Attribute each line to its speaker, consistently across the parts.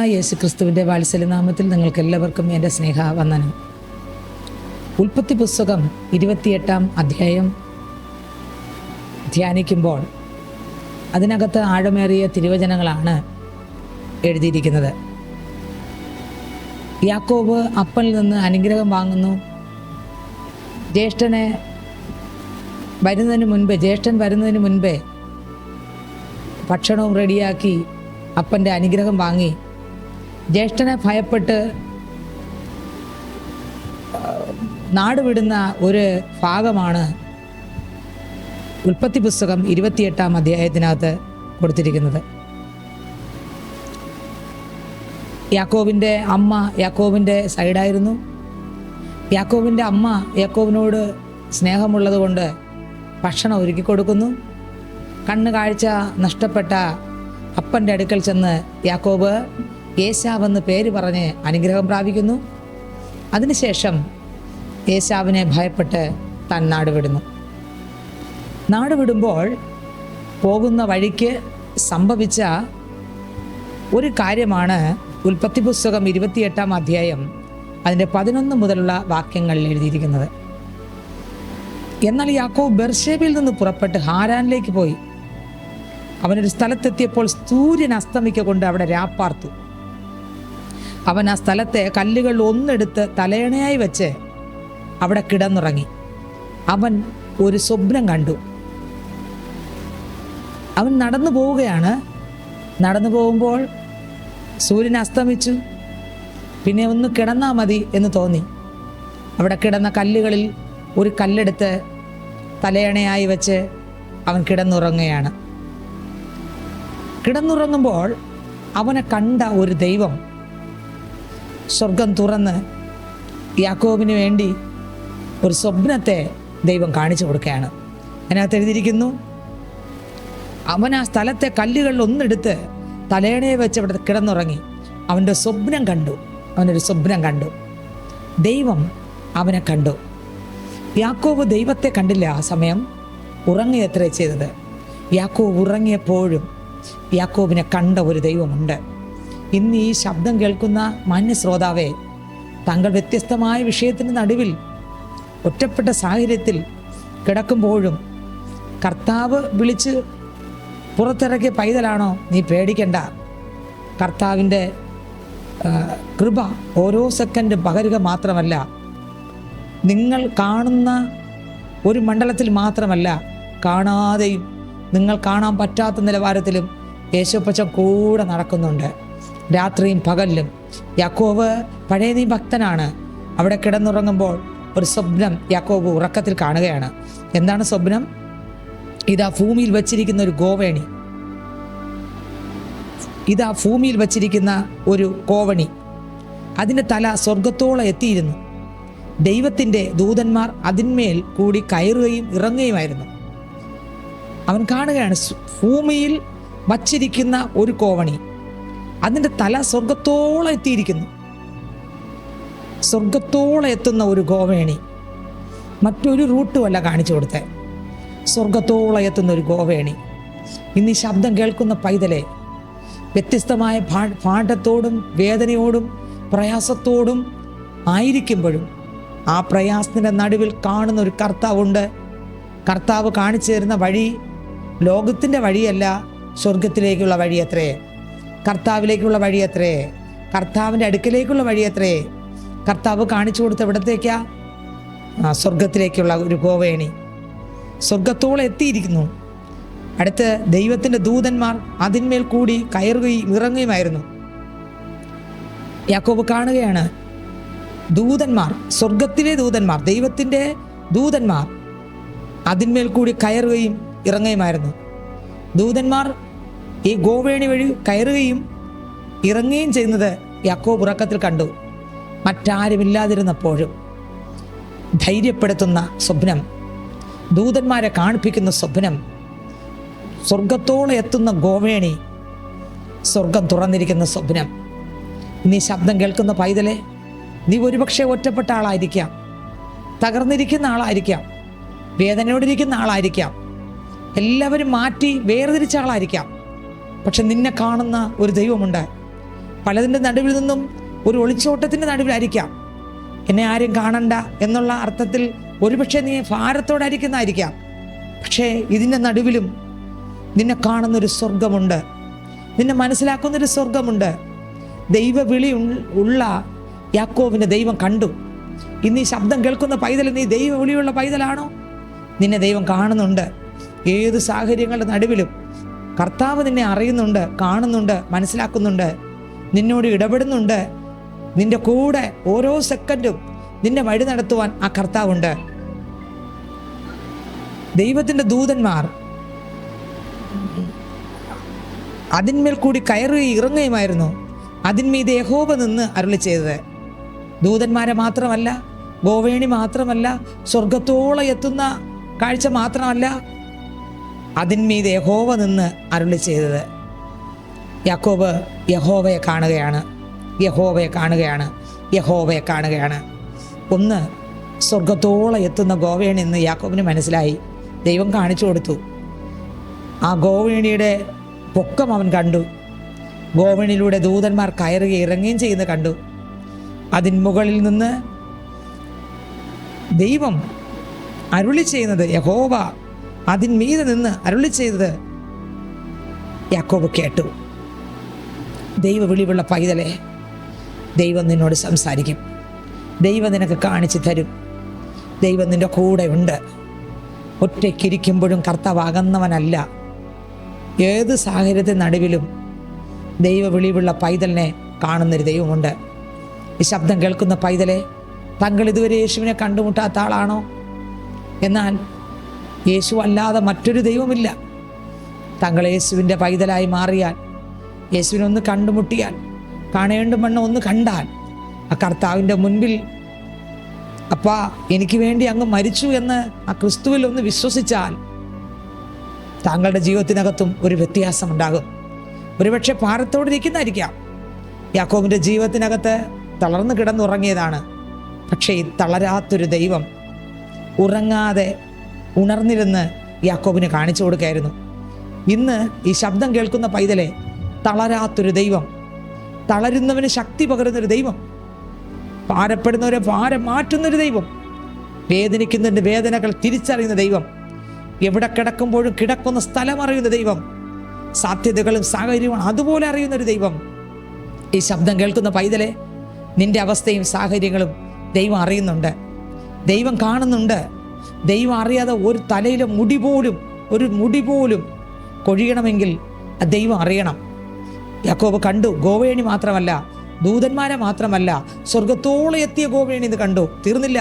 Speaker 1: കർത്താവായ യേശുക്രിസ്തുവിൻ്റെ വാത്സല്യനാമത്തിൽ നിങ്ങൾക്ക് എല്ലാവർക്കും എൻ്റെ സ്നേഹവന്ദനം. ഉൽപ്പത്തി പുസ്തകം 28-ാം അധ്യായം ധ്യാനിക്കുമ്പോൾ അതിനകത്ത് ആഴമേറിയ തിരുവചനങ്ങളാണ് എഴുതിയിരിക്കുന്നത്. യാക്കോബ് അപ്പനിൽ നിന്ന് അനുഗ്രഹം വാങ്ങുന്നു. ജ്യേഷ്ഠൻ വരുന്നതിന് മുൻപേ ഭക്ഷണവും റെഡിയാക്കി അപ്പൻ്റെ അനുഗ്രഹം വാങ്ങി. ജ്യേഷ്ഠനെ ഭയപ്പെട്ട് നാടുവിടുന്ന ഒരു ഭാഗമാണ് ഉൽപ്പത്തി പുസ്തകം 28-ാം അധ്യായത്തിനകത്ത് കൊടുത്തിരിക്കുന്നത്. യാക്കോബിൻ്റെ അമ്മ യാക്കോബിൻ്റെ സൈഡായിരുന്നു. യാക്കോബിൻ്റെ അമ്മ യാക്കോബിനോട് സ്നേഹമുള്ളത് കൊണ്ട് ഭക്ഷണം ഒരുക്കി കൊടുക്കുന്നു. കണ്ണ് കാഴ്ച നഷ്ടപ്പെട്ട അപ്പൻ്റെ അടുക്കൽ ചെന്ന് യാക്കോബ് ഏശാവെന്ന് പേര് പറഞ്ഞ് അനുഗ്രഹം പ്രാപിക്കുന്നു. അതിനുശേഷം ഏശാവിനെ ഭയപ്പെട്ട് താൻ നാടുവിടുന്നു. നാടുവിടുമ്പോൾ പോകുന്ന വഴിക്ക് സംഭവിച്ച ഒരു കാര്യമാണ് ഉൽപ്പത്തി പുസ്തകം 28-ാം അധ്യായം അതിൻ്റെ 11 മുതലുള്ള വാക്യങ്ങളിൽ എഴുതിയിരിക്കുന്നത്. എന്നാൽ യാക്കോബ് ബെർശേബയിൽ നിന്ന് പുറപ്പെട്ട് ഹാരാനിലേക്ക് പോയി. അവനൊരു സ്ഥലത്തെത്തിയപ്പോൾ സൂര്യൻ അസ്തമിക്കൊണ്ട് അവിടെ രാപ്പാർത്തു. അവൻ ആ സ്ഥലത്തെ കല്ലുകൾ ഒന്നെടുത്ത് തലയണയായി വെച്ച് അവിടെ കിടന്നുറങ്ങി. അവൻ ഒരു സ്വപ്നം കണ്ടു. അവൻ നടന്നു പോവുകയാണ്. നടന്നു പോകുമ്പോൾ സൂര്യൻ അസ്തമിച്ചു. പിന്നെ ഒന്ന് കിടന്നാൽ മതി എന്ന് തോന്നി. അവിടെ കിടന്ന കല്ലുകളിൽ ഒരു കല്ലെടുത്ത് തലയണയായി വെച്ച് അവൻ കിടന്നുറങ്ങുകയാണ്. കിടന്നുറങ്ങുമ്പോൾ അവനെ കണ്ട ഒരു ദൈവം സ്വർഗം തുറന്ന് യാക്കോബിന് വേണ്ടി ഒരു സ്വപ്നത്തെ ദൈവം കാണിച്ചു കൊടുക്കുകയാണ്. അതിനകത്ത് എഴുതിയിരിക്കുന്നു, അവൻ ആ സ്ഥലത്തെ കല്ലുകളിൽ ഒന്നെടുത്ത് തലയണയെ വെച്ച് അവിടെ കിടന്നുറങ്ങി. അവനൊരു സ്വപ്നം കണ്ടു. ദൈവം അവനെ കണ്ടു. യാക്കോബ് ദൈവത്തെ കണ്ടില്ല. ആ സമയം ഉറങ്ങിയത്രേ ചെയ്തത്. യാക്കോബ് ഉറങ്ങിയപ്പോഴും യാക്കോബിനെ കണ്ട ഒരു ദൈവമുണ്ട്. ഇന്ന് ഈ ശബ്ദം കേൾക്കുന്ന മാന്യ ശ്രോതാവേ, താങ്കൾ വ്യത്യസ്തമായ വിഷയത്തിന് നടുവിൽ ഒറ്റപ്പെട്ട സാഹചര്യത്തിൽ കിടക്കുമ്പോഴും കർത്താവ് വിളിച്ച് പുറത്തിറക്കിയ പൈതലാണോ? നീ പേടിക്കണ്ട. കർത്താവിൻ്റെ കൃപ ഓരോ സെക്കൻഡ് പകരുക മാത്രമല്ല, നിങ്ങൾ കാണുന്ന ഒരു മണ്ഡലത്തിൽ മാത്രമല്ല, കാണാതെയും നിങ്ങൾ കാണാൻ പറ്റാത്ത നിലവാരത്തിലും യേശുപ്പച്ചൻ കൂടെ നടക്കുന്നുണ്ട്. രാത്രിയും പകലിലും. യാക്കോബ് പഴയ നിയമ ഭക്തനാണ്. അവിടെ കിടന്നുറങ്ങുമ്പോൾ ഒരു സ്വപ്നം യാക്കോബ് ഉറക്കത്തിൽ കാണുകയാണ്. എന്താണ് സ്വപ്നം? ഇതാ ഭൂമിയിൽ വച്ചിരിക്കുന്ന ഒരു കോവണി. അതിൻ്റെ തല സ്വർഗത്തോളം എത്തിയിരുന്നു. ദൈവത്തിൻ്റെ ദൂതന്മാർ അതിന്മേൽ കൂടി കയറുകയും ഇറങ്ങുകയുമായിരുന്നു. അവൻ കാണുകയാണ് ഭൂമിയിൽ വച്ചിരിക്കുന്ന ഒരു കോവണി. അതിൻ്റെ തല സ്വർഗത്തോളം എത്തിയിരിക്കുന്നു. സ്വർഗത്തോളം എത്തുന്ന ഒരു കോവേണി. മറ്റൊരു റൂട്ടുമല്ല കാണിച്ചു കൊടുത്തേ. സ്വർഗത്തോളം എത്തുന്ന ഒരു കോവേണി. ഇന്ന് ഈ ശബ്ദം കേൾക്കുന്ന പൈതലെ, വ്യത്യസ്തമായ പാഠത്തോടും വേദനയോടും പ്രയാസത്തോടും ആയിരിക്കുമ്പോഴും ആ പ്രയാസത്തിൻ്റെ നടുവിൽ കാണുന്ന ഒരു കർത്താവുണ്ട്. കർത്താവ് കാണിച്ചു തരുന്ന വഴി ലോകത്തിൻ്റെ വഴിയല്ല, സ്വർഗത്തിലേക്കുള്ള വഴി എത്രേ, കർത്താവിലേക്കുള്ള വഴി എത്രേ, കർത്താവിൻ്റെ അടുക്കിലേക്കുള്ള വഴി എത്രേ. കർത്താവ് കാണിച്ചു കൊടുത്ത എവിടത്തേക്കാ? സ്വർഗത്തിലേക്കുള്ള ഒരു കോവേണി. സ്വർഗത്തോളം എത്തിയിരിക്കുന്നു. അടുത്ത് ദൈവത്തിൻ്റെ ദൂതന്മാർ അതിന്മേൽ കൂടി കയറുകയും ഇറങ്ങുകയുമായിരുന്നു. യാക്കോബ് കാണുകയാണ് ദൂതന്മാർ, സ്വർഗത്തിലെ ദൂതന്മാർ, ദൈവത്തിൻ്റെ ദൂതന്മാർ അതിന്മേൽ കൂടി കയറുകയും ഇറങ്ങുകയുമായിരുന്നു. ദൂതന്മാർ ഈ ഗോവേണി വഴി കയറുകയും ഇറങ്ങുകയും ചെയ്യുന്നത് യാക്കോബ് ഉറക്കത്തിൽ കണ്ടു. മറ്റാരുമില്ലാതിരുന്നപ്പോഴും ധൈര്യപ്പെടുത്തുന്ന സ്വപ്നം, ദൂതന്മാരെ കാണിപ്പിക്കുന്ന സ്വപ്നം, സ്വർഗത്തോളം എത്തുന്ന ഗോവേണി, സ്വർഗം തുറന്നിരിക്കുന്ന സ്വപ്നം. നീ ശബ്ദം കേൾക്കുന്ന പൈതലെ, നീ ഒരുപക്ഷെ ഒറ്റപ്പെട്ട ആളായിരിക്കാം, തകർന്നിരിക്കുന്ന ആളായിരിക്കാം, വേദനയോടിരിക്കുന്ന ആളായിരിക്കാം, എല്ലാവരും മാറ്റി വേർതിരിച്ച ആളായിരിക്കാം. പക്ഷെ നിന്നെ കാണുന്ന ഒരു ദൈവമുണ്ട്. പലതിൻ്റെ നടുവിൽ നിന്നും ഒരു ഒളിച്ചോട്ടത്തിൻ്റെ നടുവിലായിരിക്കാം. എന്നെ ആരും കാണണ്ട എന്നുള്ള അർത്ഥത്തിൽ ഒരുപക്ഷെ നീ ഭാരത്തോടായിരിക്കുന്നതായിരിക്കാം. പക്ഷേ ഇതിൻ്റെ നടുവിലും നിന്നെ കാണുന്നൊരു സ്വർഗമുണ്ട്, നിന്നെ മനസ്സിലാക്കുന്നൊരു സ്വർഗമുണ്ട്. ദൈവവിളി ഉള്ള യാക്കോബിനെ ദൈവം കണ്ടു. ഇന്ന് ഈ ശബ്ദം കേൾക്കുന്ന പൈതൽ, നീ ദൈവവിളിയുള്ള പൈതലാണോ? നിന്നെ ദൈവം കാണുന്നുണ്ട്. ഏത് സാഹചര്യങ്ങളുടെ നടുവിലും കർത്താവ് നിന്നെ അറിയുന്നുണ്ട്, കാണുന്നുണ്ട്, മനസ്സിലാക്കുന്നുണ്ട്, നിന്നോട് ഇടപെടുന്നുണ്ട്. നിന്റെ കൂടെ ഓരോ സെക്കൻഡും നിന്നെ വഴി നടത്തുവാൻ ആ കർത്താവുണ്ട്. ദൈവത്തിൻ്റെ ദൂതന്മാർ അതിന്മേൽ കൂടി കയറുകയും ഇറങ്ങുകയുമായിരുന്നു. അതിന്മീതെ യഹോവ നിന്ന് അരുളി ചെയ്തത്. ദൂതന്മാരെ മാത്രമല്ല, ഗോവേണി മാത്രമല്ല, സ്വർഗത്തോളം എത്തുന്ന കാഴ്ച മാത്രമല്ല, അതിന്മീതെ യഹോവ നിന്ന് അരുളി ചെയ്തത്. യാക്കോബ് യഹോവയെ കാണുകയാണ്, യഹോവയെ കാണുകയാണ്, യഹോവയെ കാണുകയാണ്. ഒന്ന്, സ്വർഗത്തോളം എത്തുന്ന ഗോവേണി എന്ന് യാക്കോബിന് മനസ്സിലായി. ദൈവം കാണിച്ചു കൊടുത്തു. ആ ഗോവേണിയുടെ പൊക്കം അവൻ കണ്ടു. ഗോവേണിയിലൂടെ ദൂതന്മാർ കയറുകയും ഇറങ്ങുകയും ചെയ്യുന്നത് കണ്ടു. അതിന് മുകളിൽ നിന്ന് ദൈവം അരുളി ചെയ്യുന്നത്, യഹോവ അതിന്മീതെ നിന്ന് അരുളി ചെയ്തത് യാക്കോബ് കേട്ടു. ദൈവ വിളിവുള്ള പൈതലെ, ദൈവം നിന്നോട് സംസാരിക്കും. ദൈവം നിനക്ക് കാണിച്ചു തരും. ദൈവം നിൻ്റെ കൂടെ ഉണ്ട്. ഒറ്റയ്ക്കിരിക്കുമ്പോഴും കർത്താവ് അകന്നവനല്ല. ഏത് സാഹചര്യത്തിന് നടുവിലും ദൈവ വിളിവുള്ള പൈതലിനെ കാണുന്നൊരു ദൈവമുണ്ട്. ഈ ശബ്ദം കേൾക്കുന്ന പൈതലെ, താങ്കൾ ഇതുവരെ യേശുവിനെ കണ്ടുമുട്ടാത്ത ആളാണോ? എന്നാൽ യേശു അല്ലാതെ മറ്റൊരു ദൈവമില്ല. താങ്കൾ യേശുവിൻ്റെ പൈതലായി മാറിയാൽ, യേശുവിനെ ഒന്ന് കണ്ടുമുട്ടിയാൽ, കാണേണ്ട മണ്ണം ഒന്ന് കണ്ടാൽ, ആ കർത്താവിൻ്റെ മുൻപിൽ അപ്പാ എനിക്ക് വേണ്ടി അങ്ങ് മരിച്ചു എന്ന് ആ ക്രിസ്തുവിൽ ഒന്ന് വിശ്വസിച്ചാൽ, താങ്കളുടെ ജീവിതത്തിനകത്തും ഒരു വ്യത്യാസമുണ്ടാകും. ഒരുപക്ഷെ ഭാരത്തോടിരിക്കുന്നതായിരിക്കാം. യാക്കോബിൻ്റെ ജീവിതത്തിനകത്ത് തളർന്നു കിടന്നുറങ്ങിയതാണ്. പക്ഷേ ഈ തളരാത്തൊരു ദൈവം ഉറങ്ങാതെ ഉണർന്നിരുന്ന് യാക്കോബിന് കാണിച്ചു കൊടുക്കുകയായിരുന്നു. ഇന്ന് ഈ ശബ്ദം കേൾക്കുന്ന പൈതലെ, തളരാത്തൊരു ദൈവം, തളരുന്നവന് ശക്തി പകരുന്നൊരു ദൈവം, ഭാരപ്പെടുന്നവരെ ഭാരം മാറ്റുന്നൊരു ദൈവം, വേദനിക്കുന്നതിൻ്റെ വേദനകൾ തിരിച്ചറിയുന്ന ദൈവം, എവിടെ കിടക്കുമ്പോഴും കിടക്കുന്ന സ്ഥലം അറിയുന്ന ദൈവം, സാധ്യതകളും സാഹചര്യവും അതുപോലെ അറിയുന്നൊരു ദൈവം. ഈ ശബ്ദം കേൾക്കുന്ന പൈതലെ, നിന്റെ അവസ്ഥയും സാഹചര്യങ്ങളും ദൈവം അറിയുന്നുണ്ട്, ദൈവം കാണുന്നുണ്ട്. ദൈവം അറിയാതെ ഒരു തലയിലെ ഒരു മുടി പോലും കൊഴിയണമെങ്കിൽ ദൈവം അറിയണം. യാക്കോബ് കണ്ടു. ഗോവേണി മാത്രമല്ല, ദൂതന്മാരെ മാത്രമല്ല, സ്വർഗത്തോളം എത്തിയ ഗോവേണി ഇത് കണ്ടു. തീർന്നില്ല,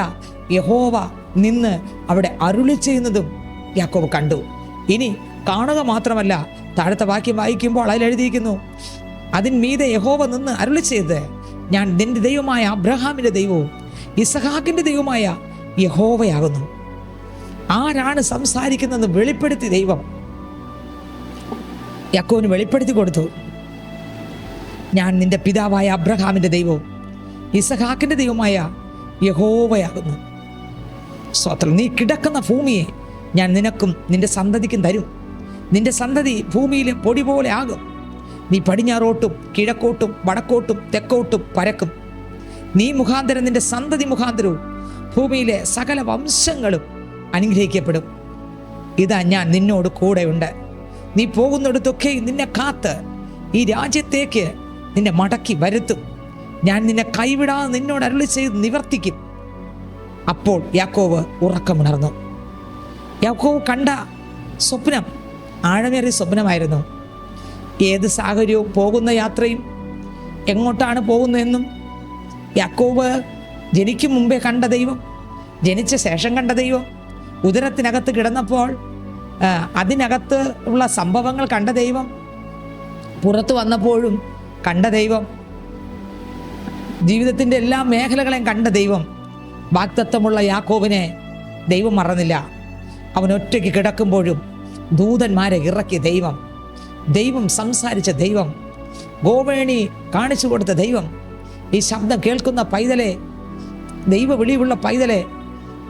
Speaker 1: യഹോവ നിന്ന് അവിടെ അരുളി ചെയ്യുന്നതും യാക്കോബ് കണ്ടു. ഇനി കാണുക മാത്രമല്ല, താഴത്തെ വാക്യം വായിക്കുമ്പോൾ അതിൽ എഴുതിയിരിക്കുന്നു, അതിന്മീതെ യഹോവ നിന്ന് അരുളി ചെയ്ത്, ഞാൻ നിന്റെ ദൈവമായ അബ്രഹാമിൻ്റെ ദൈവവും ഇസഹാക്കിൻ്റെ ദൈവമായ യഹോവയാകുന്നു. ആരാണ് സംസാരിക്കുന്നതെന്ന് വെളിപ്പെടുത്തി ദൈവം യാക്കോബിന് വെളിപ്പെടുത്തി കൊടുത്തു. ഞാൻ നിന്റെ പിതാവായ അബ്രഹാമിൻ്റെ ദൈവവും ഇസഹാക്കിൻ്റെ ദൈവമായ യഹോവയാകുന്നു. സ്തോത്രം. നീ കിടക്കുന്ന ഭൂമിയെ ഞാൻ നിനക്കും നിന്റെ സന്തതിക്കും തരും. നിന്റെ സന്തതി ഭൂമിയിലെ പൊടി പോലെ ആകും. നീ പടിഞ്ഞാറോട്ടും കിഴക്കോട്ടും വടക്കോട്ടും തെക്കോട്ടും പരക്കും. നീ മുഖാന്തരം നിന്റെ സന്തതി മുഖാന്തരവും ഭൂമിയിലെ സകല വംശങ്ങളും അനുഗ്രഹിക്കപ്പെടും. ഇതാ ഞാൻ നിന്നോട് കൂടെയുണ്ട്. നീ പോകുന്നിടത്തൊക്കെ നിന്നെ കാത്ത് ഈ രാജ്യത്തേക്ക് നിന്നെ മടക്കി വരുത്തും. ഞാൻ നിന്നെ കൈവിടാതെ നിന്നോട് അരുളി ചെയ്ത് നിവർത്തിക്കും. അപ്പോൾ യാക്കോബ് ഉറക്കമുണർന്നു. യാക്കോബ് കണ്ട സ്വപ്നം ആഴമേറിയ സ്വപ്നമായിരുന്നു. ഏത് സാഹചര്യവും പോകുന്ന യാത്രയും എങ്ങോട്ടാണ് പോകുന്നതെന്നും, യാക്കോബ് ജനിക്കും മുമ്പേ കണ്ട ദൈവം, ജനിച്ച ശേഷം കണ്ട ദൈവം, ഉദരത്തിനകത്ത് കിടന്നപ്പോൾ അതിനകത്ത് ഉള്ള സംഭവങ്ങൾ കണ്ട ദൈവം, പുറത്തു വന്നപ്പോഴും കണ്ട ദൈവം, ജീവിതത്തിൻ്റെ എല്ലാ മേഖലകളെയും കണ്ട ദൈവം. വാഗ്ദത്തമുള്ള യാക്കോബിനെ ദൈവം മറന്നില്ല. അവൻ ഒറ്റയ്ക്ക് കിടക്കുമ്പോഴും ദൂതന്മാരെ ഇറക്കിയ ദൈവം, ദൈവം സംസാരിച്ച ദൈവം, ഗോവേണി കാണിച്ചു കൊടുത്ത ദൈവം. ഈ ശബ്ദം കേൾക്കുന്ന പൈതലെ, ദൈവ വിളിയുള്ള പൈതലെ,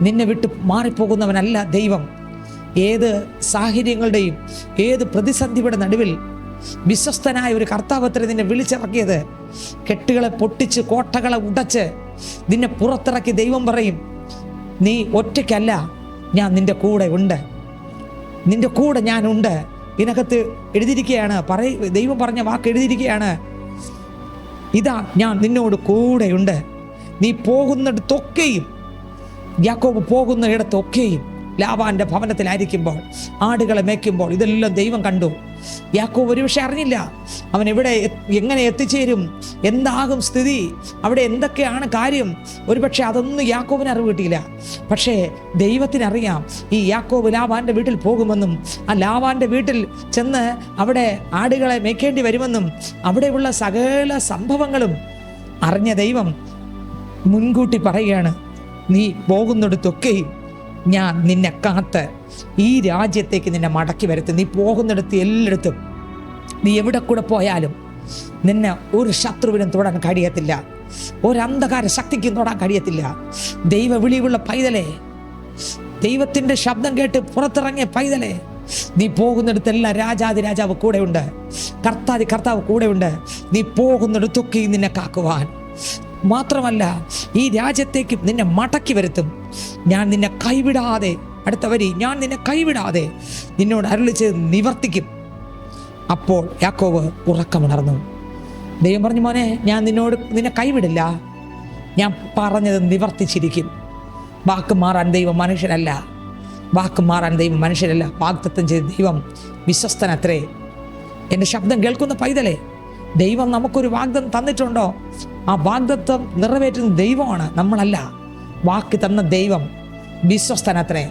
Speaker 1: നിന്നെ വിട്ട് മാറിപ്പോകുന്നവനല്ല ദൈവം. ഏത് സാഹചര്യങ്ങളുടെയും ഏത് പ്രതിസന്ധിയുടെ നടുവിൽ വിശ്വസ്തനായ ഒരു കർത്താവത്തിന് നിന്നെ വിളിച്ചിറക്കിയത്. കെട്ടുകളെ പൊട്ടിച്ച് കോട്ടകളെ ഉടച്ച് നിന്നെ പുറത്തിറക്കി ദൈവം പറയും, നീ ഒറ്റയ്ക്കല്ല, ഞാൻ നിന്റെ കൂടെ ഉണ്ട്, നിന്റെ കൂടെ ഞാനുണ്ട്. ഇതിനകത്ത് എഴുതിയിരിക്കുകയാണ്, ദൈവം പറഞ്ഞ വാക്ക് എഴുതിയിരിക്കുകയാണ്, ഇതാ ഞാൻ നിന്നോട് കൂടെയുണ്ട്. നീ പോകുന്നിടത്തൊക്കെയും, യാക്കോബ് പോകുന്ന ഇടത്തൊക്കെയും, ലാബാന്റെ ഭവനത്തിലായിരിക്കുമ്പോൾ, ആടുകളെ മേയ്ക്കുമ്പോൾ, ഇതെല്ലാം ദൈവം കണ്ടു. യാക്കോബ് ഒരുപക്ഷെ അറിഞ്ഞില്ല അവൻ എങ്ങനെ എത്തിച്ചേരും, എന്താകും സ്ഥിതി, അവിടെ എന്തൊക്കെയാണ് കാര്യം. ഒരുപക്ഷെ അതൊന്നും യാക്കോബിന് അറിവ് കിട്ടിയില്ല. പക്ഷേ ദൈവത്തിനറിയാം ഈ യാക്കോബ് ലാബാന്റെ വീട്ടിൽ പോകുമെന്നും, ആ ലാബാന്റെ വീട്ടിൽ ചെന്ന് അവിടെ ആടുകളെ മേയ്ക്കേണ്ടി വരുമെന്നും, അവിടെയുള്ള സകല സംഭവങ്ങളും അറിഞ്ഞ ദൈവം മുൻകൂട്ടി പറയുകയാണ്, നീ പോകുന്നിടത്തൊക്കെയും ഞാൻ നിന്നെ കാത്ത് ഈ രാജ്യത്തേക്ക് നിന്നെ മടക്കി വരുത്തും. നീ പോകുന്നിടത്ത് എല്ലായിടത്തും, നീ എവിടെ കൂടെ പോയാലും നിന്നെ ഒരു ശത്രുവിനും തൊടാൻ കഴിയത്തില്ല, ഒരു അന്ധകാര ശക്തിക്കും തൊടാൻ കഴിയത്തില്ല. ദൈവ വിളിയുള്ള പൈതലേ, ദൈവത്തിൻ്റെ ശബ്ദം കേട്ട് പുറത്തിറങ്ങിയ പൈതലേ, നീ പോകുന്നിടത്തെല്ലാം രാജാതിരാജാവ് കൂടെയുണ്ട്, കർത്താവ് കൂടെയുണ്ട്. നീ പോകുന്നിടത്തൊക്കെയും നിന്നെ കാക്കുവാൻ മാത്രമല്ല, ഈ രാജ്യത്തേക്ക് നിന്നെ മടക്കി വരുത്തും. ഞാൻ നിന്നെ കൈവിടാതെ, അടുത്ത വരി, ഞാൻ നിന്നെ കൈവിടാതെ നിന്നോട് അരുളിച്ച് നിവർത്തിക്കും. അപ്പോൾ യാക്കോബ് ഉറക്കമുണർന്നു. ദൈവം പറഞ്ഞു, മോനെ, ഞാൻ നിന്നെ കൈവിടില്ല, ഞാൻ പറഞ്ഞത് നിവർത്തിച്ചിരിക്കും. വാക്ക് മാറാൻ ദൈവം മനുഷ്യരല്ല, വാഗ്ദത്തം ചെയ്ത ദൈവം വിശ്വസ്തനത്രേ. എൻ്റെ ശബ്ദം കേൾക്കുന്ന പൈതലേ, ദൈവം നമുക്കൊരു വാഗ്ദത്തം തന്നിട്ടുണ്ടോ? ആ വാഗ്ദത്തം നിറവേറ്റുന്ന ദൈവമാണ്, നമ്മളല്ല. വാക്ക് തന്ന ദൈവം വിശ്വസ്തനത്രേ.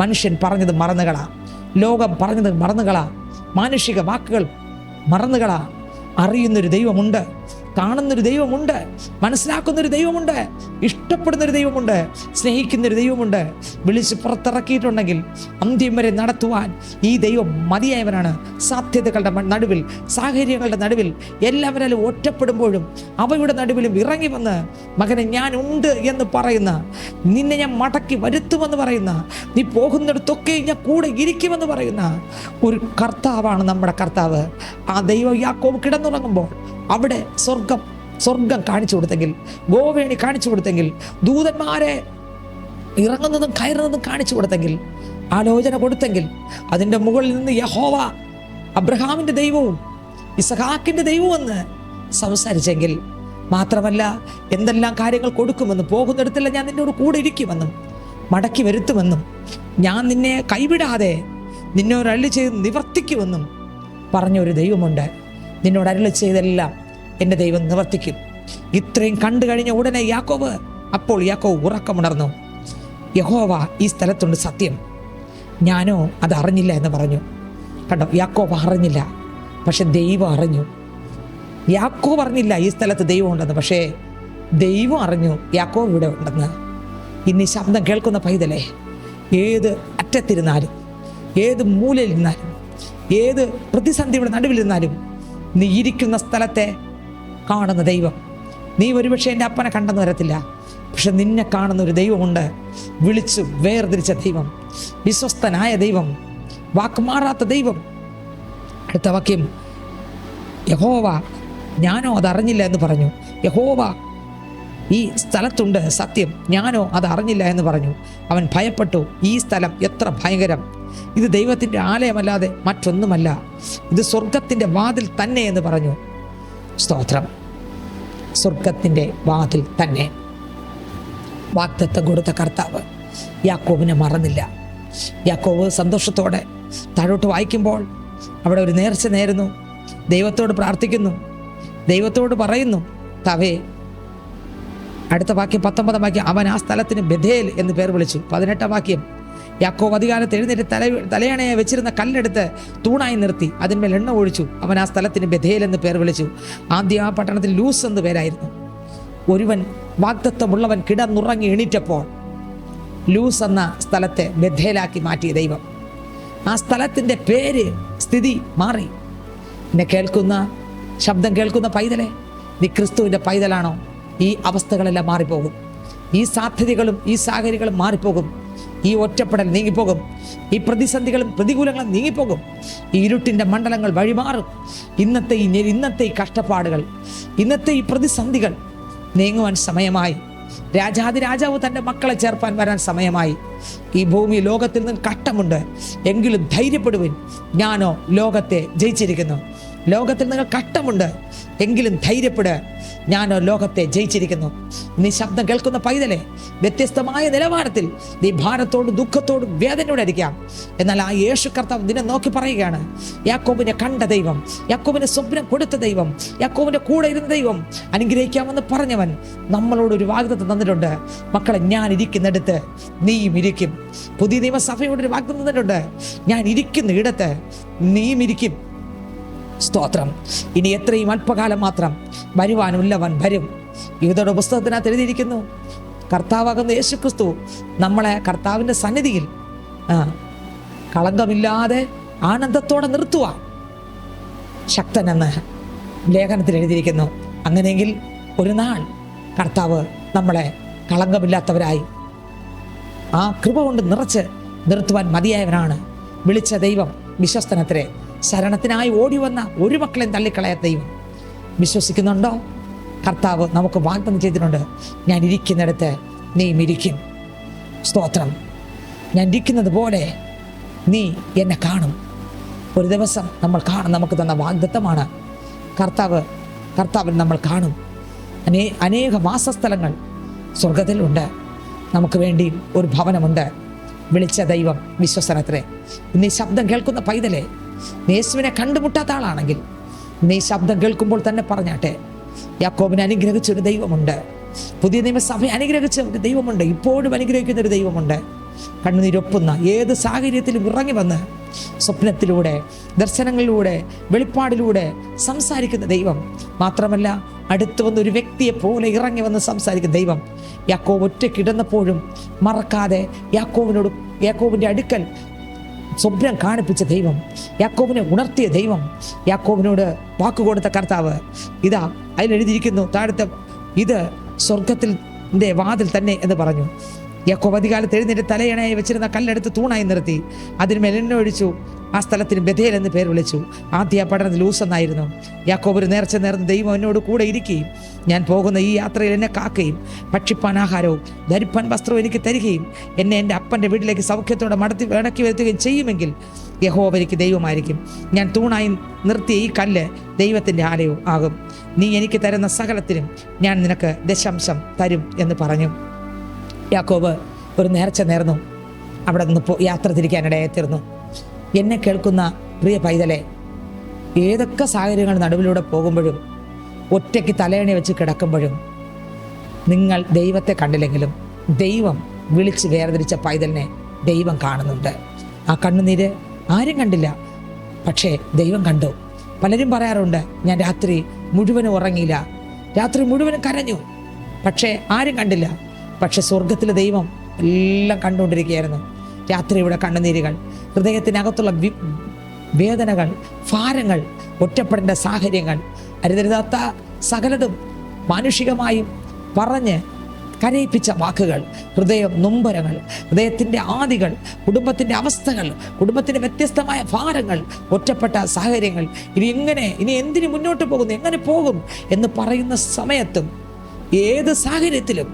Speaker 1: മനുഷ്യൻ പറഞ്ഞത് മറന്നുകളാ, ലോകം പറഞ്ഞത് മറന്നുകളാ, മാനുഷിക വാക്കുകൾ മറന്നുകളാ. അറിയുന്നൊരു ദൈവമുണ്ട്, കാണുന്നൊരു ദൈവമുണ്ട്, മനസ്സിലാക്കുന്നൊരു ദൈവമുണ്ട്, ഇഷ്ടപ്പെടുന്നൊരു ദൈവമുണ്ട്, സ്നേഹിക്കുന്നൊരു ദൈവമുണ്ട്. വിളിച്ച് പുറത്തിറക്കിയിട്ടുണ്ടെങ്കിൽ അന്ത്യം വരെ നടത്തുവാൻ ഈ ദൈവം മതിയായവനാണ്. സാധ്യതകളുടെ നടുവിൽ, സാഹചര്യങ്ങളുടെ നടുവിൽ, എല്ലാവരും ഒറ്റപ്പെടുമ്പോഴും അവയുടെ നടുവിലും ഇറങ്ങി വന്ന്, മകനെ ഞാൻ ഉണ്ട് എന്ന് പറയുന്ന, നിന്നെ ഞാൻ മടക്കി വരുത്തുമെന്ന് പറയുന്ന, നീ പോകുന്നിടത്തൊക്കെ ഞാൻ കൂടെ ഇരിക്കുമെന്ന് പറയുന്ന ഒരു കർത്താവാണ് നമ്മുടെ കർത്താവ്. ആ ദൈവം യാക്കോബ് കിടന്നുറങ്ങുമ്പോൾ അവിടെ സ്വർഗം കാണിച്ചു കൊടുത്തെങ്കിൽ, ഗോവേണി കാണിച്ചു കൊടുത്തെങ്കിൽ, ദൂതന്മാരെ ഇറങ്ങുന്നതും കയറുന്നതും കാണിച്ചു കൊടുത്തെങ്കിൽ, ആലോചന കൊടുത്തെങ്കിൽ, അതിൻ്റെ മുകളിൽ നിന്ന് യഹോവ അബ്രഹാമിൻ്റെ ദൈവവും ഇസഹാക്കിൻ്റെ ദൈവവും എന്ന് സംസാരിച്ചെങ്കിൽ, മാത്രമല്ല എന്തെല്ലാം കാര്യങ്ങൾ കൊടുക്കുമെന്നും, പോകുന്നിടത്തെല്ലാം ഞാൻ നിന്നോട് കൂടെ ഇരിക്കുമെന്നും, മടക്കി വരുത്തുമെന്നും, ഞാൻ നിന്നെ കൈവിടാതെ നിന്നോട് അരുളി ചെയ്ത് നിവർത്തിക്കുമെന്നും പറഞ്ഞൊരു ദൈവമുണ്ട്. നിന്നോട് അരുളി ചെയ്തെല്ലാം എൻ്റെ ദൈവം നിവർത്തിക്കും. ഇത്രയും കണ്ടു കഴിഞ്ഞ ഉടനെ അപ്പോൾ യാക്കോബ് ഉറക്കമുണർന്നു. യഹോവ ഈ സ്ഥലത്തുണ്ട്, സത്യം, ഞാനോ അത് അറിഞ്ഞില്ല എന്ന് പറഞ്ഞു. കണ്ടോ, യാക്കോബ് അറിഞ്ഞില്ല, പക്ഷെ ദൈവം അറിഞ്ഞു. യാക്കോബ് അറിഞ്ഞില്ല ഈ സ്ഥലത്ത് ദൈവം ഉണ്ടെന്ന്, പക്ഷേ ദൈവം അറിഞ്ഞു യാക്കോബ് ഇവിടെ ഉണ്ടെന്ന്. ഇനി ശബ്ദം കേൾക്കുന്ന പൈതലേ, ഏത് അറ്റത്തിരുന്നാലും, ഏത് മൂലയിലിരുന്നാലും, ഏത് പ്രതിസന്ധിയുടെ നടുവിലിരുന്നാലും, നീ ഇരിക്കുന്ന സ്ഥലത്തെ കാണുന്ന ദൈവം. നീ ഒരുപക്ഷെ എൻ്റെ അപ്പനെ കണ്ടെന്ന് വരത്തില്ല, പക്ഷെ നിന്നെ കാണുന്ന ഒരു ദൈവമുണ്ട്. വിളിച്ചു വേർതിരിച്ച ദൈവം, വിശ്വസ്തനായ ദൈവം, വാക്കുമാറാത്ത ദൈവം. അടുത്ത വാക്യം, യഹോവ ഞാനോ അതറിഞ്ഞില്ല എന്ന് പറഞ്ഞു. യഹോവ ഈ സ്ഥലത്തുണ്ട്, സത്യം, ഞാനോ അത് അറിഞ്ഞില്ല എന്ന് പറഞ്ഞു. അവൻ ഭയപ്പെട്ടു. ഈ സ്ഥലം എത്ര ഭയങ്കരം! ഇത് ദൈവത്തിൻ്റെ ആലയമല്ലാതെ മറ്റൊന്നുമല്ല, ഇത് സ്വർഗത്തിൻ്റെ വാതിൽ തന്നെ എന്ന് പറഞ്ഞു. സ്തോത്രം! സ്വർഗത്തിൻ്റെ വാതിൽ തന്നെ. വാഗ്ദത്തം കൊടുത്ത കർത്താവ് യാക്കോബിനെ മറന്നില്ല. യാക്കോബ് സന്തോഷത്തോടെ താഴോട്ട് വായിക്കുമ്പോൾ അവിടെ ഒരു നേർച്ച നേരുന്നു, ദൈവത്തോട് പ്രാർത്ഥിക്കുന്നു, ദൈവത്തോട് പറയുന്നു, തവേ. അടുത്ത വാക്യം 19 വാക്യം, അവൻ ആ സ്ഥലത്തിന് ബഥേൽ എന്ന് പേർ വിളിച്ചു. 18 വാക്യം, യാക്കോബ് അധികാലത്ത് എഴുന്നേറ്റ് തലയണയെ വെച്ചിരുന്ന കല്ലെടുത്ത് തൂണായി നിർത്തി, അതിന്മേൽ എണ്ണ ഒഴിച്ചു. അവൻ ആ സ്ഥലത്തിന് ബഥേൽ എന്ന് പേർ വിളിച്ചു. ആദ്യം ആ പട്ടണത്തിൽ ലൂസ് എന്ന് പേരായിരുന്നു. ഒരുവൻ വാഗ്ദത്തമുള്ളവൻ കിടന്നുറങ്ങി എണീറ്റപ്പോൾ ലൂസ് എന്ന സ്ഥലത്തെ ബഥേലാക്കി മാറ്റിയ ദൈവം. ആ സ്ഥലത്തിൻ്റെ പേര്, സ്ഥിതി മാറി. എന്നെ കേൾക്കുന്ന, ശബ്ദം കേൾക്കുന്ന പൈതലെ, നീ ക്രിസ്തുവിൻ്റെ പൈതലാണോ? ഈ അവസ്ഥകളെല്ലാം മാറിപ്പോകും, ഈ സാധ്യതകളും ഈ സാഹചര്യങ്ങളും മാറിപ്പോകും. ഈ ഒറ്റപ്പെടൽ നീങ്ങിപ്പോകും. ഈ പ്രതിസന്ധികളും പ്രതികൂലങ്ങളും നീങ്ങിപ്പോകും. ഈ ഇരുട്ടിൻ്റെ മണ്ഡലങ്ങൾ വഴിമാറും. ഇന്നത്തെ ഈ കഷ്ടപ്പാടുകൾ, ഇന്നത്തെ ഈ പ്രതിസന്ധികൾ നീങ്ങുവാൻ സമയമായി. രാജാതിരാജാവ് തൻ്റെ മക്കളെ ചേർപ്പാൻ വരാൻ സമയമായി. ഈ ഭൂമി ലോകത്തിൽ നിന്ന് കട്ടമുണ്ട്, എങ്കിലും ധൈര്യപ്പെടുവിൻ, ഞാനോ ലോകത്തെ ജയിച്ചിരിക്കുന്നു. ലോകത്തിൽ നിങ്ങൾ കട്ടമുണ്ട്, എങ്കിലും ധൈര്യപ്പെടുക, ഞാനോ ലോകത്തെ ജയിച്ചിരിക്കുന്നു. നീ ശബ്ദം കേൾക്കുന്ന പൈതലെ, വ്യത്യസ്തമായ നിലവാരത്തിൽ നീ ഭാരത്തോടും ദുഃഖത്തോടും വേദനയോടെ ഇരിക്കാം. എന്നാൽ ആ യേശു കർത്താവ് നിന്നെ നോക്കി പറയുകയാണ്, യാക്കോബിനെ കണ്ട ദൈവം, യാക്കോബിനെ സ്വപ്നം കൊടുത്ത ദൈവം, യാക്കോബിന്റെ കൂടെ ഇരുന്ന ദൈവം, അനുഗ്രഹിക്കാമെന്ന് പറഞ്ഞവൻ നമ്മളോടൊരു വാഗ്ദത്തം തന്നിട്ടുണ്ട്. മക്കളെ, ഞാൻ ഇരിക്കുന്നിടത്ത് നീയും ഇരിക്കും. പുതിയ നിയമസഭയോടൊരു വാഗ്ദത്തം തന്നിട്ടുണ്ട്, ഞാൻ ഇരിക്കുന്ന ഇടത്ത് നീയും ഇരിക്കും. സ്തോത്രം. ഇനി എത്രയും അല്പകാലം മാത്രം, വരുവാനുള്ളവൻ വരും. യൂദയുടെ പുസ്തകത്തിനകത്ത് എഴുതിയിരിക്കുന്നു, കർത്താവാകുന്ന യേശു ക്രിസ്തു നമ്മളെ കർത്താവിൻ്റെ സന്നിധിയിൽ കളങ്കമില്ലാതെ ആനന്ദത്തോടെ നിർത്തുവാൻ ശക്തനെന്ന് ലേഖനത്തിൽ എഴുതിയിരിക്കുന്നു. അങ്ങനെയെങ്കിൽ ഒരു നാൾ കർത്താവ് നമ്മളെ കളങ്കമില്ലാത്തവരായി ആ കൃപ കൊണ്ട് നിറച്ച് നിർത്തുവാൻ മതിയായവനാണ്. വിളിച്ച ദൈവം വിശ്വസ്തനത്രേ. ശരണത്തിനായി ഓടി വന്ന ഒരു മക്കളെയും തള്ളിക്കളയാത്ത ദൈവം. വിശ്വസിക്കുന്നുണ്ടോ? കർത്താവ് നമുക്ക് വാഗ്ദാനം ചെയ്തിട്ടുണ്ട്, ഞാൻ ഇരിക്കുന്നിടത്ത് നീയും ഇരിക്കും. സ്തോത്രം. ഞാൻ ഇരിക്കുന്നത് പോലെ നീ എന്നെ കാണും. ഒരു ദിവസം നമ്മൾ കാണും. നമുക്ക് തന്ന വാഗ്ദത്തമാണ്. കർത്താവിൽ നമ്മൾ കാണും. അനേക വാസസ്ഥലങ്ങൾ സ്വർഗത്തിലുണ്ട്. നമുക്ക് വേണ്ടി ഒരു ഭവനമുണ്ട്. വിളിച്ച ദൈവം വിശ്വസനത്രേ. നീ ശബ്ദം കേൾക്കുന്ന പൈതലെ, നീ യേശുവിനെ കണ്ടുമുട്ടാത്ത ആളാണെങ്കിൽ നീ ശബ്ദം കേൾക്കുമ്പോൾ തന്നെ പറഞ്ഞാട്ടെ, യാക്കോബിനെ അനുഗ്രഹിച്ചൊരു ദൈവമുണ്ട്. പുതിയ നിയമസഭയെ അനുഗ്രഹിച്ച ഒരു ദൈവമുണ്ട്. ഇപ്പോഴും അനുഗ്രഹിക്കുന്ന ഒരു ദൈവമുണ്ട്. കണ്ണുനീരൊപ്പുന്ന ഏത് സാഹചര്യത്തിലും ഇറങ്ങി വന്ന് സ്വപ്നത്തിലൂടെ, ദർശനങ്ങളിലൂടെ, വെളിപ്പാടിലൂടെ സംസാരിക്കുന്ന ദൈവം. മാത്രമല്ല, അടുത്ത് വന്ന ഒരു വ്യക്തിയെ പോലെ ഇറങ്ങി വന്ന് സംസാരിക്കുന്ന ദൈവം. യാക്കോബ് ഒറ്റയ്ക്കിടന്നപ്പോഴും മറക്കാതെ യാക്കോബിൻ്റെ അടുക്കൽ സ്വപ്നം കാണിപ്പിച്ച ദൈവം, യാക്കോബിനെ ഉണർത്തിയ ദൈവം, യാക്കോബിനോട് വാക്കുകൊടുത്ത കർത്താവ്. ഇതാ അതിലെഴുതിയിരിക്കുന്നു താഴത്തെ, ഇത് സ്വർഗത്തിൻ്റെ വാതിൽ തന്നെ എന്ന് പറഞ്ഞു. യാക്കോബ് അധികാലത്ത് എഴുന്നേറ്റ് തലയണയായി വെച്ചിരുന്ന കല്ലെടുത്ത് തൂണായി നിർത്തി. അതിന്മേൽ എണ്ണ ഒഴിച്ചു. ആ സ്ഥലത്തിന് ബഥേൽ എന്ന് പേര് വിളിച്ചു. ആദ്യ പഠനത്തിൽ ലൂസെന്നായിരുന്നു. യാക്കോബ് ഒരു നേർച്ച നേർന്ന് ദൈവം എന്നോട് കൂടെ ഇരിക്കുകയും ഞാൻ പോകുന്ന ഈ യാത്രയിൽ എന്നെ കാക്കുകയും ഭക്ഷിപ്പാൻ ആഹാരവും ധരിപ്പാൻ വസ്ത്രവും എനിക്ക് തരികയും എന്നെ എൻ്റെ അപ്പൻ്റെ വീട്ടിലേക്ക് സൗഖ്യത്തോടെ മടക്കി വരുത്തുകയും ചെയ്യുമെങ്കിൽ യഹോവ എനിക്ക് ദൈവമായിരിക്കും. ഞാൻ തൂണായി നിർത്തിയ ഈ കല്ല് ദൈവത്തിൻ്റെ ആലയവും ആകും. നീ എനിക്ക് തരുന്ന സകലത്തിനും ഞാൻ നിനക്ക് ദശാംശം തരും എന്ന് പറഞ്ഞു. യാക്കോബ് ഒരു നേർച്ച നേർന്നു. അവിടെ നിന്ന് യാത്ര തിരിക്കാനിടയായിത്തീർന്നു. എന്നെ കേൾക്കുന്ന പ്രിയ പൈതലെ, ഏതൊക്കെ സാഹചര്യങ്ങൾ നടുവിലൂടെ പോകുമ്പോഴും, ഒറ്റയ്ക്ക് തലയണി വെച്ച് കിടക്കുമ്പോഴും, നിങ്ങൾ ദൈവത്തെ കണ്ടില്ലെങ്കിലും ദൈവം വിളിച്ച് വേർതിരിച്ച പൈതലിനെ ദൈവം കാണുന്നുണ്ട്. ആ കണ്ണുനീര് ആരും കണ്ടില്ല, പക്ഷേ ദൈവം കണ്ടു. പലരും പറയാറുണ്ട്, ഞാൻ രാത്രി മുഴുവനും ഉറങ്ങിയില്ല, രാത്രി മുഴുവനും കരഞ്ഞു, പക്ഷേ ആരും കണ്ടില്ല. പക്ഷെ സ്വർഗത്തിലെ ദൈവം എല്ലാം കണ്ടുകൊണ്ടിരിക്കുകയായിരുന്നു. രാത്രിയുടെ കണ്ണുനീരുകൾ, ഹൃദയത്തിനകത്തുള്ള വേദനകൾ, ഭാരങ്ങൾ, ഒറ്റപ്പെടേണ്ട സാഹചര്യങ്ങൾ, അരുതരുതാത്ത സകലതും മാനുഷികമായും പറഞ്ഞ് കരയിപ്പിച്ച വാക്കുകൾ, ഹൃദയം നൊമ്പരങ്ങൾ, ഹൃദയത്തിൻ്റെ ആദികൾ, കുടുംബത്തിൻ്റെ അവസ്ഥകൾ, കുടുംബത്തിൻ്റെ വ്യത്യസ്തമായ ഭാരങ്ങൾ, ഒറ്റപ്പെട്ട സാഹചര്യങ്ങൾ, ഇനി എന്തിനു മുന്നോട്ട് പോകുന്നു, എങ്ങനെ പോകും എന്ന് പറയുന്ന സമയത്തും, ഏത് സാഹചര്യത്തിലും,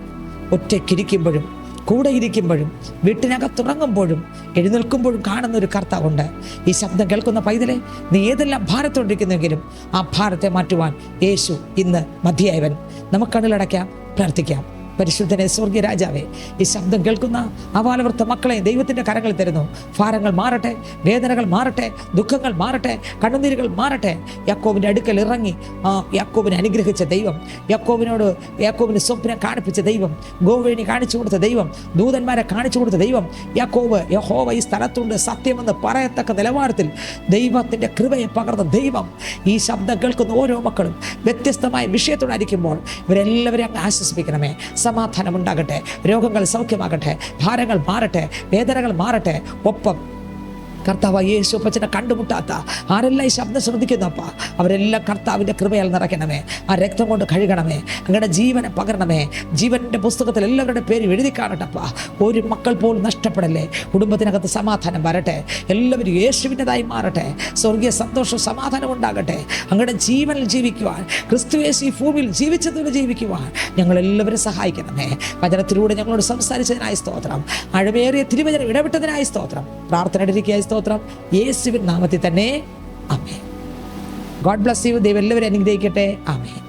Speaker 1: ഒറ്റയ്ക്കിരിക്കുമ്പോഴും, കൂടെ ഇരിക്കുമ്പോഴും, വീട്ടിനകത്തുറങ്ങുമ്പോഴും, എഴുന്നേൽക്കുമ്പോഴും കാണുന്ന ഒരു കർത്താവുണ്ട്. ഈ ശബ്ദം കേൾക്കുന്ന പൈതലെ, നീ ഏതെല്ലാം ഭാരത്തോണ്ടിരിക്കുന്നെങ്കിലും ആ ഭാരത്തെ മാറ്റുവാൻ യേശു ഇന്ന് മതിയായവൻ. നമുക്ക് കണ്ണിലടയ്ക്കാം, പ്രാർത്ഥിക്കാം. പരിശുദ്ധനെ സ്വർഗീയ രാജാവേ, ഈ ശബ്ദം കേൾക്കുന്ന അവാലവൃത്ത മക്കളെ ദൈവത്തിൻ്റെ കരങ്ങളിൽ തരുന്നു. ഭാരങ്ങൾ മാറട്ടെ, വേദനകൾ മാറട്ടെ, ദുഃഖങ്ങൾ മാറട്ടെ, കണ്ണുനീരുകൾ മാറട്ടെ. യാക്കോബിൻ്റെ അടുക്കൽ ഇറങ്ങി യാക്കോബിനെ അനുഗ്രഹിച്ച ദൈവം, യാക്കോബിന് സ്വപ്നം കാണിപ്പിച്ച ദൈവം, ഗോവേണി കാണിച്ചു കൊടുത്ത ദൈവം, ദൂതന്മാരെ കാണിച്ചു കൊടുത്ത ദൈവം, യഹോവ ഈ സ്ഥലത്തുണ്ട് സത്യമെന്ന് പറയത്തക്ക നിലവാരത്തിൽ ദൈവത്തിൻ്റെ കൃപയെ പകർന്ന ദൈവം. ഈ ശബ്ദം കേൾക്കുന്ന ഓരോ മക്കളും വ്യത്യസ്തമായ വിഷയത്തോടായിരിക്കുമ്പോൾ ഇവരെല്ലാവരെയും അങ്ങ് ആശ്വസിപ്പിക്കണമേ. സമാധാനം ഉണ്ടാകട്ടെ, രോഗങ്ങൾ സൗഖ്യമാകട്ടെ, ഭാരങ്ങൾ മാറട്ടെ, വേദനകൾ മാറട്ടെ. ഒപ്പം കർത്താവ് യേശു അപ്പച്ചനെ കണ്ടുമുട്ടാത്ത ആരെല്ലാം ഈ ശബ്ദം ശ്രദ്ധിക്കുന്നപ്പ അവരെല്ലാം കർത്താവിൻ്റെ കൃപയാൽ നിറയ്ക്കണമേ. ആ രക്തം കൊണ്ട് കഴുകണമേ. അങ്ങയുടെ ജീവനെ പകരണമേ. ജീവൻ്റെ പുസ്തകത്തിൽ എല്ലാവരുടെ പേര് എഴുതി കാണട്ടപ്പ. ഒരു മക്കൾ പോലും നഷ്ടപ്പെടല്ലേ. കുടുംബത്തിനകത്ത് സമാധാനം വരട്ടെ. എല്ലാവരും യേശുവിൻ്റെതായി മാറട്ടെ. സ്വർഗീയ സന്തോഷം സമാധാനം ഉണ്ടാകട്ടെ. അങ്ങയുടെ ജീവനിൽ ജീവിക്കുവാൻ, ക്രിസ്തു യേശു ഈ ഭൂമിയിൽ ജീവിച്ചതിൽ ജീവിക്കുവാൻ ഞങ്ങളെല്ലാവരും സഹായിക്കണമേ. വചനത്തിലൂടെ ഞങ്ങളോട് സംസാരിച്ചതിനായി സ്തോത്രം. അഴവേറിയ തിരുവചനം ഇടപെട്ടതിനായി സ്തോത്രം. പ്രാർത്ഥനയിലിരിക്കായി സ്തോത്രം. യേശുവിൻ നാമത്തിൽ തന്നെ ആമേൻ. God bless you. ദൈവം എല്ലാവരും അനുഗ്രഹിക്കട്ടെ. ആമേൻ.